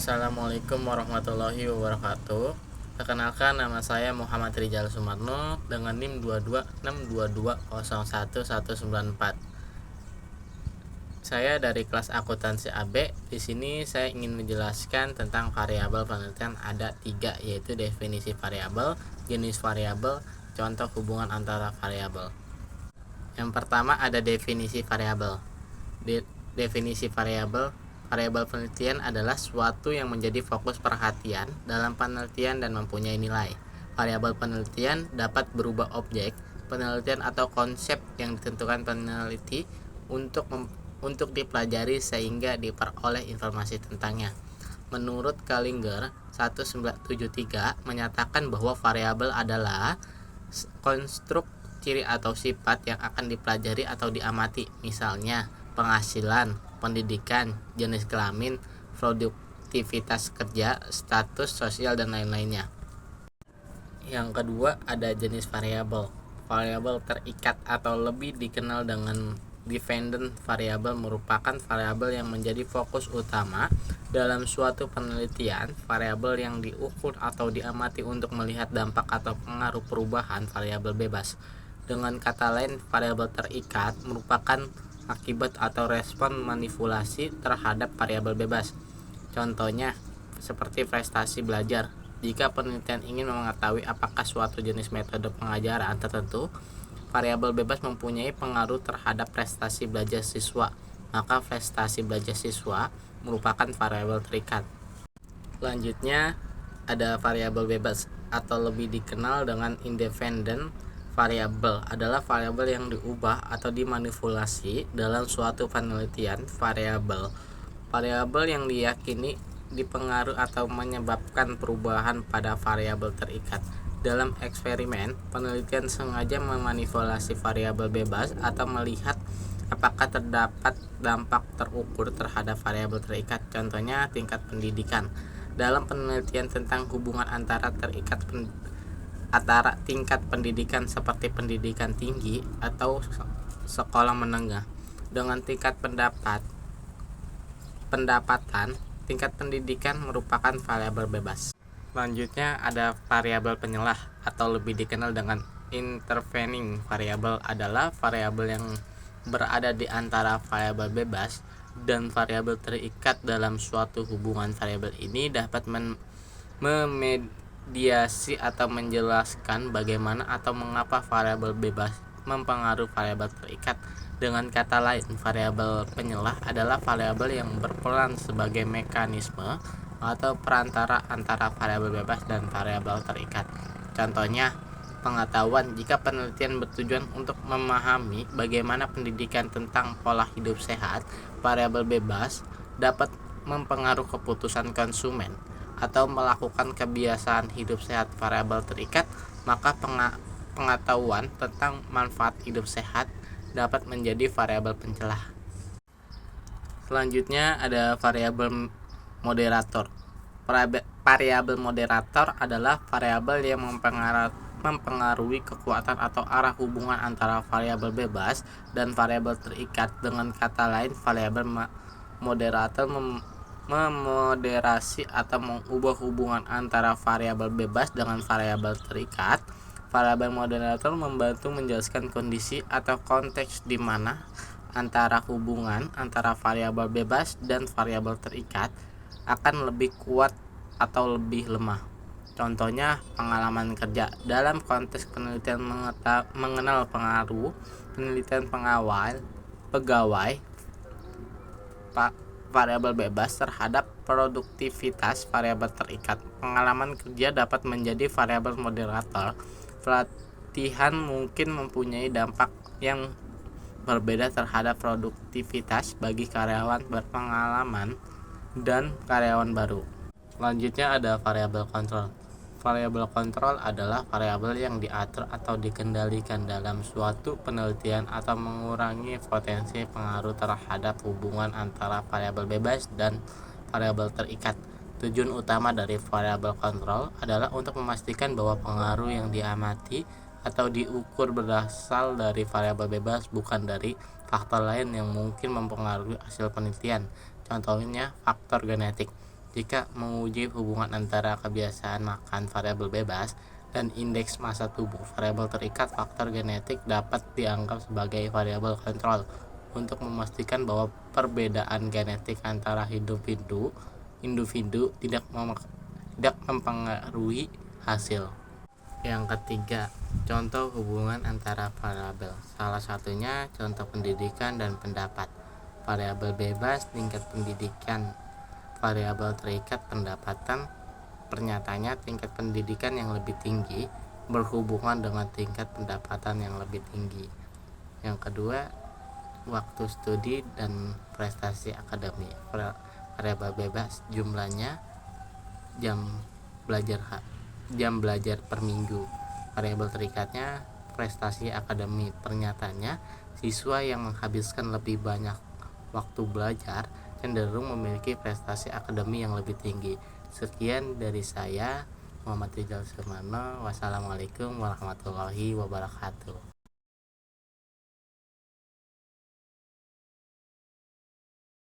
Assalamualaikum warahmatullahi wabarakatuh. Perkenalkan, nama saya Muhammad Rizal Sumarno dengan NIM 2262201194. Saya dari kelas akuntansi AB. Di sini saya ingin menjelaskan tentang variabel penelitian. Ada 3, yaitu definisi variabel, jenis variabel, contoh hubungan antara variabel. Yang pertama ada definisi variabel. Definisi variabel penelitian adalah suatu yang menjadi fokus perhatian dalam penelitian dan mempunyai nilai. Variabel penelitian dapat berubah objek penelitian atau konsep yang ditentukan peneliti untuk dipelajari sehingga diperoleh informasi tentangnya. Menurut Kallinger 1973 menyatakan bahwa variabel adalah konstruk ciri atau sifat yang akan dipelajari atau diamati, misalnya penghasilan, pendidikan, jenis kelamin, produktivitas kerja, status sosial, dan lain-lainnya. Yang kedua ada jenis variabel. Variabel terikat atau lebih dikenal dengan dependent variabel merupakan variabel yang menjadi fokus utama dalam suatu penelitian. Variabel yang diukur atau diamati untuk melihat dampak atau pengaruh perubahan variabel bebas. Dengan kata lain, variabel terikat merupakan akibat atau respon manipulasi terhadap variabel bebas. Contohnya seperti prestasi belajar. Jika penelitian ingin mengetahui apakah suatu jenis metode pengajaran tertentu, variabel bebas mempunyai pengaruh terhadap prestasi belajar siswa, maka prestasi belajar siswa merupakan variabel terikat. Selanjutnya ada variabel bebas atau lebih dikenal dengan independent variabel, adalah variabel yang diubah atau dimanipulasi dalam suatu penelitian. Variabel yang diyakini dipengaruhi atau menyebabkan perubahan pada variabel terikat. Dalam eksperimen, penelitian sengaja memanipulasi variabel bebas atau melihat apakah terdapat dampak terukur terhadap variabel terikat. Contohnya tingkat pendidikan. Dalam penelitian tentang hubungan antara tingkat pendidikan seperti pendidikan tinggi atau sekolah menengah dengan tingkat pendapatan, tingkat pendidikan merupakan variabel bebas. Selanjutnya ada variabel penyelah atau lebih dikenal dengan intervening variabel, adalah variabel yang berada di antara variabel bebas dan variabel terikat dalam suatu hubungan. Variabel ini dapat memediasi atau menjelaskan bagaimana atau mengapa variabel bebas mempengaruhi variabel terikat. Dengan kata lain, variabel penyelah adalah variabel yang berperan sebagai mekanisme atau perantara antara variabel bebas dan variabel terikat. Contohnya, pengetahuan. Jika penelitian bertujuan untuk memahami bagaimana pendidikan tentang pola hidup sehat, variabel bebas dapat mempengaruhi keputusan konsumen atau melakukan kebiasaan hidup sehat. Variabel terikat, maka pengetahuan tentang manfaat hidup sehat dapat menjadi variabel pencelah. Selanjutnya ada variabel moderator. Variabel moderator adalah variabel yang mempengaruhi kekuatan atau arah hubungan antara variabel bebas dan variabel terikat. Dengan kata lain, variabel moderator memoderasi atau mengubah hubungan antara variabel bebas dengan variabel terikat. Variabel moderator membantu menjelaskan kondisi atau konteks di mana antara hubungan antara variabel bebas dan variabel terikat akan lebih kuat atau lebih lemah. Contohnya pengalaman kerja. Dalam konteks penelitian mengenal pengaruh penelitian pegawai variabel bebas terhadap produktivitas variabel terikat. Pengalaman kerja dapat menjadi variabel moderator. Pelatihan mungkin mempunyai dampak yang berbeda terhadap produktivitas bagi karyawan berpengalaman dan karyawan baru. Selanjutnya ada variabel kontrol. Variabel kontrol adalah variabel yang diatur atau dikendalikan dalam suatu penelitian atau mengurangi potensi pengaruh terhadap hubungan antara variabel bebas dan variabel terikat. Tujuan utama dari variabel kontrol adalah untuk memastikan bahwa pengaruh yang diamati atau diukur berasal dari variabel bebas, bukan dari faktor lain yang mungkin mempengaruhi hasil penelitian. Contohnya faktor genetik. Jika menguji hubungan antara kebiasaan makan variabel bebas dan indeks massa tubuh variabel terikat, faktor genetik dapat dianggap sebagai variabel kontrol untuk memastikan bahwa perbedaan genetik antara individu tidak mempengaruhi hasil. Yang ketiga, contoh hubungan antara variabel. Salah satunya contoh pendidikan dan pendapat. Variabel bebas tingkat pendidikan, variabel terikat pendapatan. Pernyataannya tingkat pendidikan yang lebih tinggi berhubungan dengan tingkat pendapatan yang lebih tinggi. Yang kedua, waktu studi dan prestasi akademik. Variabel bebas jumlahnya jam belajar per minggu. Variabel terikatnya prestasi akademik. Pernyataannya siswa yang menghabiskan lebih banyak waktu belajar cenderung memiliki prestasi akademik yang lebih tinggi. Sekian dari saya, Muhammad Rizal Sumarno. Wassalamualaikum warahmatullahi wabarakatuh.